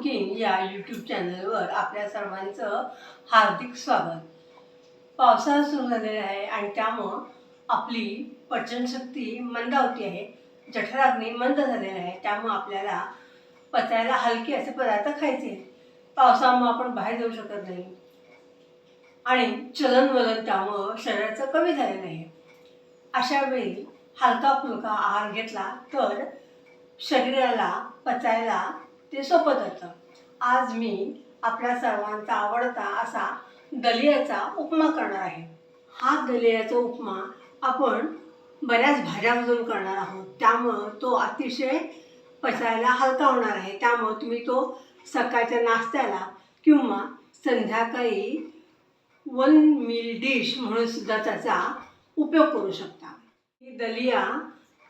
Cooking या YouTube चॅनलवर आपल्या सर्वांचं हार्दिक स्वागत. पावसाळा सुरू झालेला आहे आणि त्यामुळं आपली पचनशक्ती मंदावती आहे. जठराग्नी मंद झालेला आहे. त्यामुळं आपल्याला पचायला हलके असे पदार्थ खायचे आहेत. पावसामुळं आपण बाहेर जाऊ शकत नाही आणि चलनवलन त्यामुळं शरीराचं कमी झालेलं आहे. अशा वेळी हलका फुलका आहार घेतला तर शरीराला पचायला ते सोपं जातं. आज मी आपल्या सर्वांचा आवडता असा दलियाचा उपमा करणार आहे. हा दलियाचा उपमा आपण बऱ्याच भाज्यामधून करणार आहोत. त्यामुळं तो अतिशय पचायला हलका होणार आहे. त्यामुळं तुम्ही तो सकाळच्या नाश्त्याला किंवा संध्याकाळी वन मील डिश म्हणून सुद्धा त्याचा उपयोग करू शकता. ही दलिया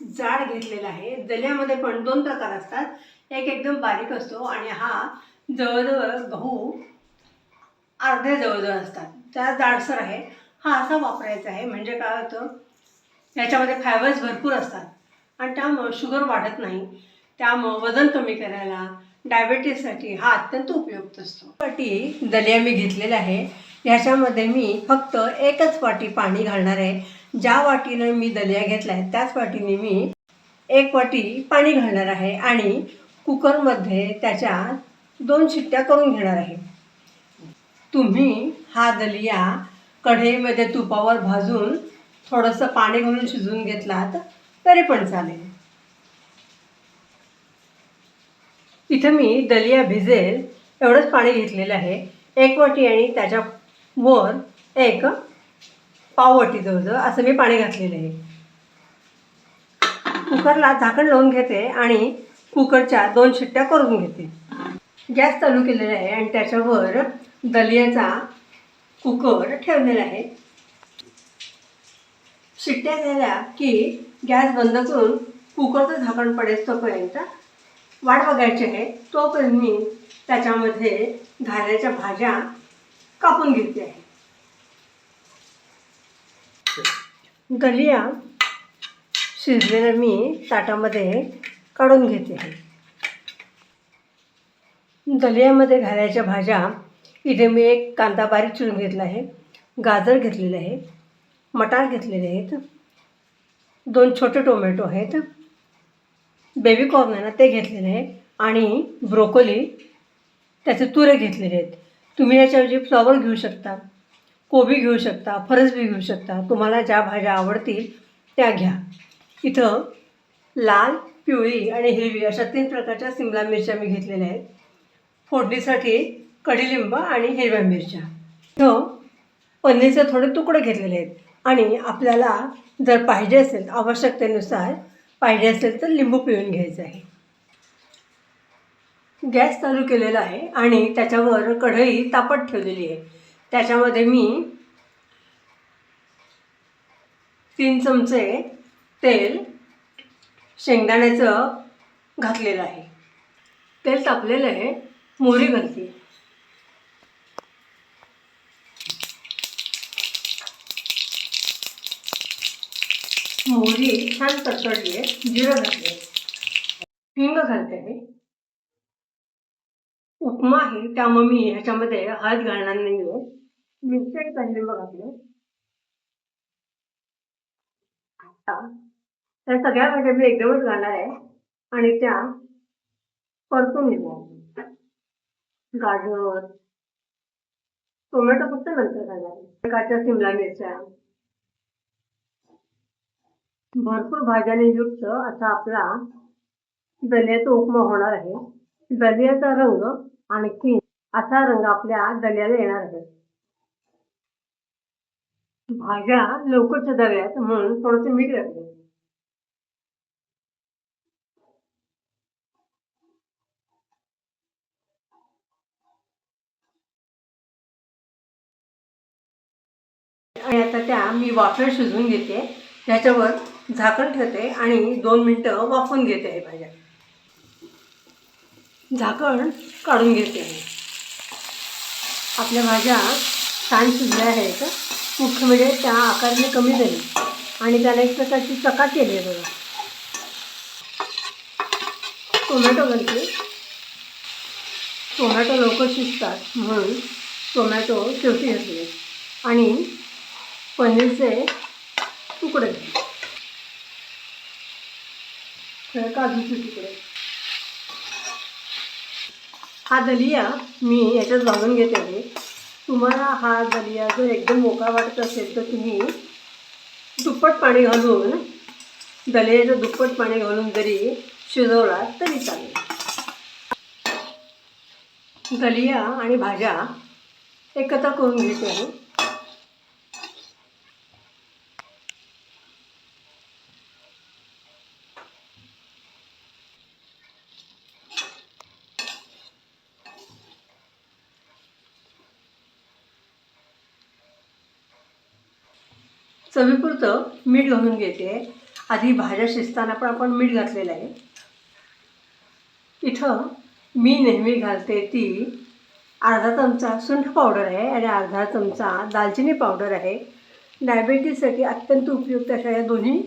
जाड घेतलेला आहे. दलियामध्ये पण दोन प्रकार असतात. एक एकदम बारीक असतो आणि हा जवळजवळ गहू अर्ध्या जवळजवळ असतात. त्या जाडसर आहे. हा असा वापरायचा आहे. म्हणजे काय होतं, याच्यामध्ये फायबर्स भरपूर असतात आणि त्यामुळं शुगर वाढत नाही. त्यामुळं वजन कमी करायला, डायबिटीससाठी हा अत्यंत उपयुक्त असतो. वाटी दलिया मी घेतलेला आहे. ह्याच्यामध्ये मी फक्त एकच वाटी पाणी घालणार आहे. ज्या वाटीनं मी दलिया घेतला आहे त्याच वाटीने मी एक वाटी पाणी घालणार आहे आणि कुकरमध्ये त्याच्या 2 शिट्ट्या करून घेणार आहे. तुम्ही हा दलिया कढईमध्ये तुपावर भाजून थोडंसं पाणी घालून शिजवून घेतलात तरी पण चालेल. इथं मी दलिया भिजेल एवढंच पाणी घेतलेलं आहे. 1 वाटी आणि त्याच्यावर 1 पाववाटी जवळजवळ असं मी पाणी घातलेलं आहे. कुकरला झाकण लावून घेते आणि कुकरच्या 2 शिट्ट्या करून घेते. गॅस चालू केलेला आहे आणि त्याच्यावर दलियाचा कुकर ठेवलेला आहे. शिट्ट्या झाल्या की गॅस बंद करून कुकरचं झाकण पडेल तोपर्यंत वाट बघायची आहे. तोपर्यंत मी त्याच्यामध्ये घालायच्या भाज्या कापून घेते आहे. दलिया शिजलेलं मी ताटामध्ये काढून घेते आहे. दलियामध्ये घालायच्या भाज्या इथे मी 1 कांदा बारीक चिरून घेतला आहे, गाजर घेतलेले आहे, मटार घेतलेले आहेत, 2 छोटे टोमॅटो आहेत, बेबी कॉर्न आहे ना ते घेतलेले आहे आणि ब्रोकोली त्याचे तुरे घेतलेले आहेत. तुम्ही याच्याऐवजी फ्लॉवर घेऊ शकता, कोबी घेऊ शकता, फरसबी घेऊ शकता. तुम्हाला ज्या भाज्या आवडतील त्या घ्या. इथं लाल, पिवळी आणि हिरवी अशा 3 प्रकारच्या सिमला मिरच्या मी घेतलेल्या आहेत. फोडणीसाठी कढीलिंब आणि हिरव्या मिरच्या. इथं पनीरचे थोडे तुकडे घेतलेले आहेत आणि आपल्याला जर पाहिजे असेल आवश्यकतेनुसार पाहिजे असेल तर लिंबू पिळून घ्यायचं आहे. गॅस चालू केलेला आहे आणि त्याच्यावर कढई तापत ठेवलेली आहे. त्याच्यामध्ये मी 3 चमचे तेल शेंगदाण्याचं घातलेलं आहे. तेल तापलेलं आहे. मोहरी घालते. मोहरी छान तडतडली आहे. जिरं घातले, हिंग घालते मी. उपमा आहे त्यामुळे मी ह्याच्यामध्ये हळद घालणार नाही आहे. मिरची आणि कढीलिंब घातले. त्या सगळ्या भाज्या मी एकदमच घालणार आहे आणि त्या परतून घेणार. गाजर, टोमॅटो फक्त नंतर घालणार. प्रकारच्या सिमला मिरच्या, भरपूर भाज्याने युक्त असा आपला दलियाचा उपमा होणार आहे. दलियाचा रंग आणखी असा रंग आपल्या दलियाला येणार आहे. भाज्या लवकर शिजाव्यात म्हणून थोडंसं मीठ घातले. आणि आता त्या मी वाफेवर शिजवून घेते. त्याच्यावर झाकण ठेवते आणि 2 मिनटं वाफवून घेते आहे भाज्या. झाकण काढून घेते आहे. आपल्या भाज्या छान शिजल्या आहेत. मुख्य म्हणजे त्या आकाराने कमी झाली आणि त्याला एक प्रकारची चकाकी आली आहे बघा. टोमॅटो घालते. टोमॅटो लवकर शिजतात म्हणून टोमॅटो शेवटी घातले आणि पनीरचे तुकडे, काजूचे तुकडे. हा दलिया मी याच्यात घालून घेते आहे. तुम्हाला हा दलिया जर एकदम मोकळा वाटत असेल तर तुम्ही दुप्पट पाणी घालून, दलियाचं दुप्पट पाणी घालून जरी शिजवला तरी चालेल. दलिया आणि भाज्या एकत्र करून घेते आहे. चवीपुरतं मीठ घालून घेते. आधी भाज्या शिजताना पण आपण मीठ घातलेलं आहे. इथं मी नेहमी घालते ती अर्धा चमचा सुंठ पावडर आहे आणि अर्धा चमचा दालचिनी पावडर आहे. डायबिटीजसाठी अत्यंत उपयुक्त अशा या दोन्ही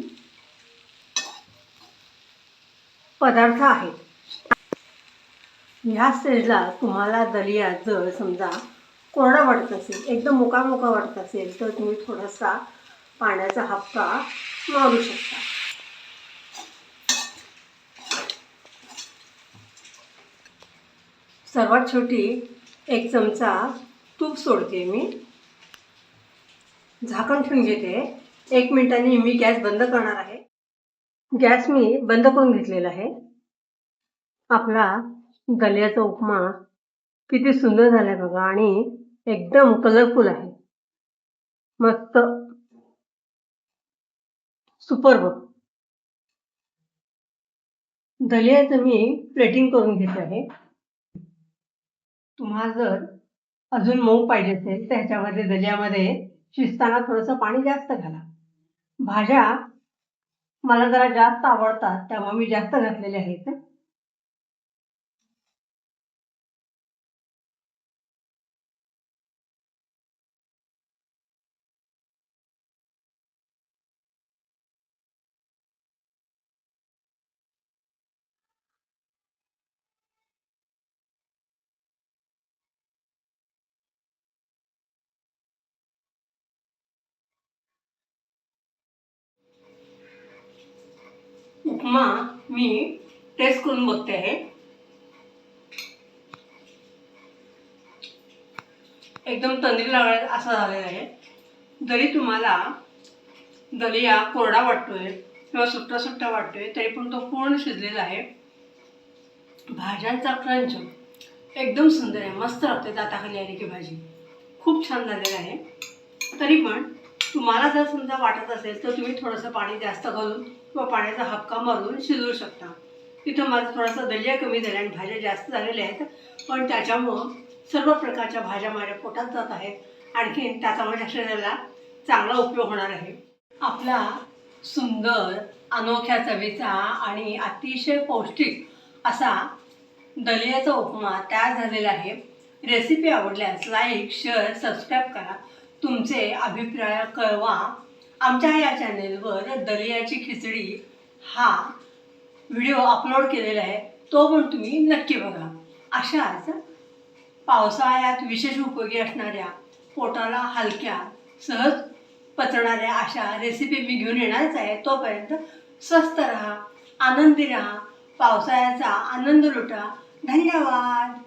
पदार्थ आहेत. ह्या स्टेजला तुम्हाला दलिया जर समजा कोरडा वाटत असेल, एकदम मोका वाटत असेल तर तुम्ही थोडासा पाण्याचा हापका मारू शकता. सर्वात छोटी 1 चमचा तूप सोडते मी. झाकण ठेवून घेते. 1 मिनिटांनी मी गॅस बंद करणार आहे. गॅस मी बंद करून घेतलेला आहे. आपला दलियाचा उपमा किती सुंदर झाला आहे बघा आणि एकदम कलरफुल आहे. मस्त सुपर्ब. दलियाचं मी प्लेटिंग करून घेत आहे. तुम्हाला जर अजून मऊ पाहिजे असेल तर ह्याच्यामध्ये दलियामध्ये शिजताना थोडंसं पाणी जास्त घाला. भाज्या मला जरा जास्त आवडतात त्यामुळे मी जास्त घातलेल्या आहेत. उपमा मी टेस्ट करून बघते आहे. एकदम तंद्री लागत असा झालेला आहे. जरी तुम्हाला दलिया कोरडा वाटतोय किंवा सुट्टा सुट्टा वाटतोय तरी पण तो पूर्ण शिजलेला आहे. भाज्यांचा क्रंच एकदम सुंदर आहे. मस्त लागते दाताखाली आली की भाजी. खूप छान झालेलं आहे. तरी पण तुम्हाला जर समजा वाटत असेल तर तुम्ही थोडंसं पाणी जास्त घालून किंवा पाण्याचा हापका मारून शिजवू शकता. इथं माझं थोडासा दलिया कमी झाला आणि भाज्या जास्त झालेल्या आहेत, पण त्याच्यामुळं सर्व प्रकारच्या भाज्या माझ्या पोटात जात आहेत. आणखीन त्याचा माझ्या शरीराला चांगला उपयोग होणार आहे. आपला सुंदर, अनोख्या चवीचा आणि अतिशय पौष्टिक असा दलियाचा उपमा तयार झालेला आहे. रेसिपी आवडल्यास लाईक, शेअर, सबस्क्राईब करा. तुमचे अभिप्राय कळवा. आमच्या या चॅनेलवर दलियाची खिचडी हा व्हिडिओ अपलोड केलेला आहे, तो पण तुम्ही नक्की बघा. अशाच पावसाळ्यात विशेष उपयोगी असणाऱ्या, पोटाला हलक्या, सहज पचणाऱ्या अशा रेसिपी मी घेऊन येणारच आहे. तोपर्यंत स्वस्थ राहा, आनंदी राहा, पावसाळ्याचा आनंद लुटा. धन्यवाद.